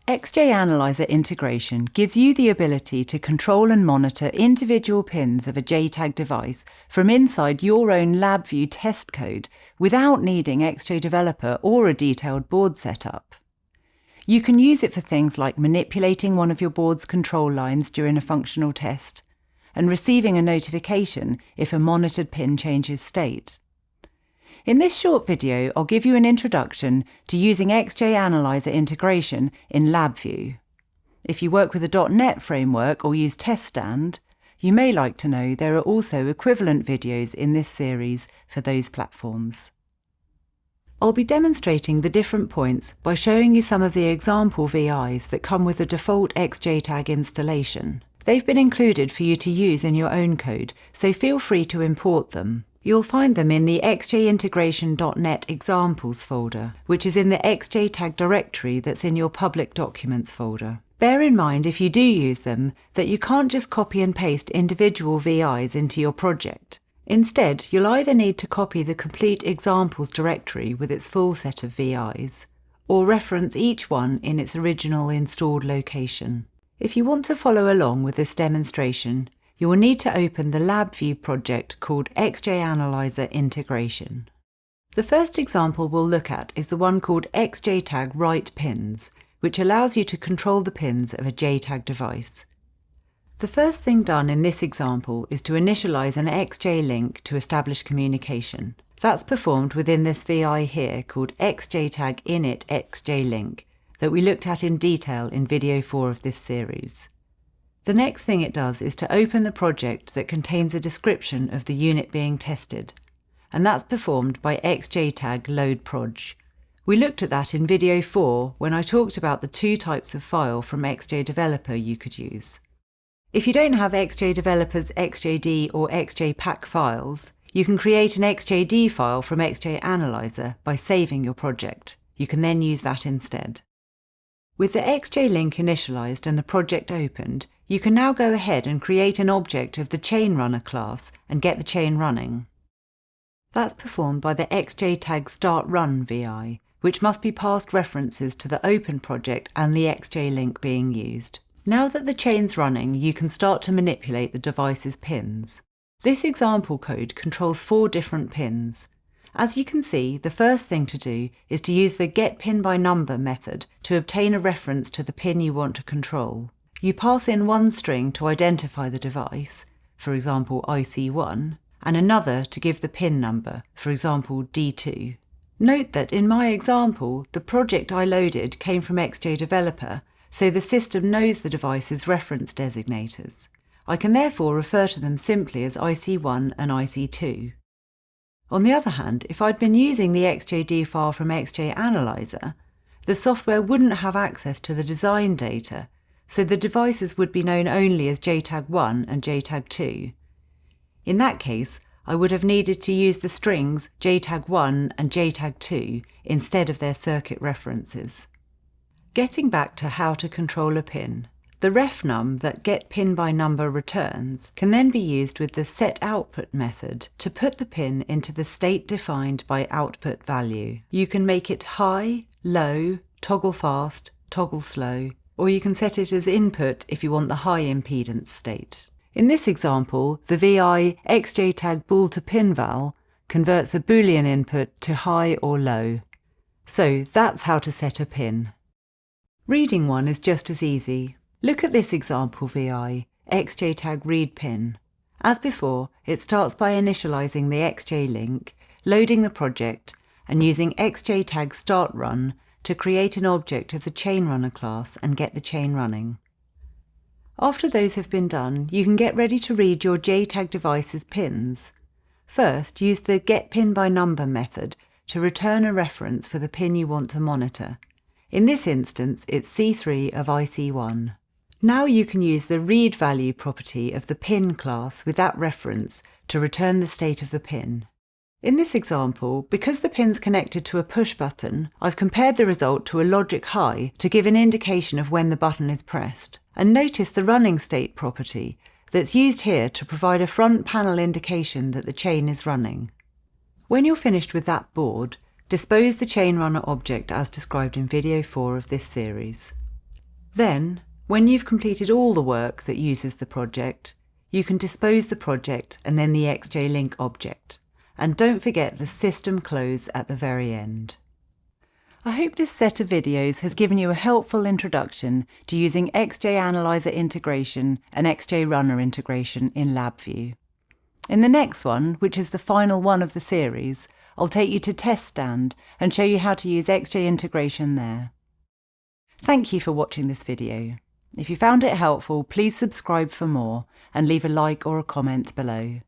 XJ Analyzer integration gives you the ability to control and monitor individual pins of a JTAG device from inside your own LabVIEW test code without needing XJ Developer or a detailed board setup. You can use it for things like manipulating one of your board's control lines during a functional test and receiving a notification if a monitored pin changes state. In this short video, I'll give you an introduction to using XJ Analyzer integration in LabVIEW. If you work with a .NET framework or use TestStand, you may like to know there are also equivalent videos in this series for those platforms. I'll be demonstrating the different points by showing you some of the example VIs that come with the default XJTAG installation. They've been included for you to use in your own code, so feel free to import them. You'll find them in the xjintegration.net examples folder, which is in the XJTAG directory that's in your public documents folder. Bear in mind, if you do use them, that you can't just copy and paste individual VIs into your project. Instead, you'll either need to copy the complete examples directory with its full set of VIs, or reference each one in its original installed location. If you want to follow along with this demonstration, you will need to open the LabVIEW project called XJ Analyzer Integration. The first example we'll look at is the one called XJTAG Write Pins, which allows you to control the pins of a JTAG device. The first thing done in this example is to initialize an XJ link to establish communication. That's performed within this VI here called XJTAG init XJ link that we looked at in detail in video 4 of this series. The next thing it does is to open the project that contains a description of the unit being tested, and that's performed by XJTAG loadproj. We looked at that in video 4 when I talked about the two types of file from XJ Developer you could use. If you don't have XJ Developer's XJD or XJPAC files, you can create an XJD file from XJ Analyzer by saving your project. You can then use that instead. With the XJ link initialized and the project opened, you can now go ahead and create an object of the ChainRunner class and get the chain running. That's performed by the XJTAG startrun VI, which must be passed references to the open project and the XJ link being used. Now that the chain's running, you can start to manipulate the device's pins. This example code controls 4 different pins. As you can see, the first thing to do is to use the getPinByNumber method to obtain a reference to the pin you want to control. You pass in one string to identify the device, for example IC1, and another to give the pin number, for example D2. Note that in my example, the project I loaded came from XJ Developer, so the system knows the device's reference designators. I can therefore refer to them simply as IC1 and IC2. On the other hand, if I'd been using the XJD file from XJ Analyzer, the software wouldn't have access to the design data, so the devices would be known only as JTAG1 and JTAG2. In that case, I would have needed to use the strings JTAG1 and JTAG2 instead of their circuit references. Getting back to how to control a pin, the refnum that getPinByNumber returns can then be used with the setOutput method to put the pin into the state defined by output value. You can make it high, low, toggle fast, toggle slow, or you can set it as input if you want the high impedance state. In this example, the VI XJTAG bool to pin val converts a Boolean input to high or low. So that's how to set a pin. Reading one is just as easy. Look at this example VI, XJTAG read pin. As before, it starts by initializing the XJ link, loading the project, and using XJTAG startrun to create an object of the ChainRunner class and get the chain running. After those have been done, you can get ready to read your JTAG device's pins. First, use the getPinByNumber method to return a reference for the pin you want to monitor. In this instance, it's C3 of IC1. Now you can use the readValue property of the pin class with that reference to return the state of the pin. In this example, because the pin's connected to a push button, I've compared the result to a logic high to give an indication of when the button is pressed. And notice the running state property that's used here to provide a front panel indication that the chain is running. When you're finished with that board, dispose the ChainRunner object as described in video 4 of this series. Then, when you've completed all the work that uses the project, you can dispose the project and then the XJ-Link object. And don't forget the system close at the very end. I hope this set of videos has given you a helpful introduction to using XJ Analyzer integration and XJ Runner integration in LabVIEW. In the next one, which is the final one of the series, I'll take you to TestStand and show you how to use XJ integration there. Thank you for watching this video. If you found it helpful, please subscribe for more and leave a like or a comment below.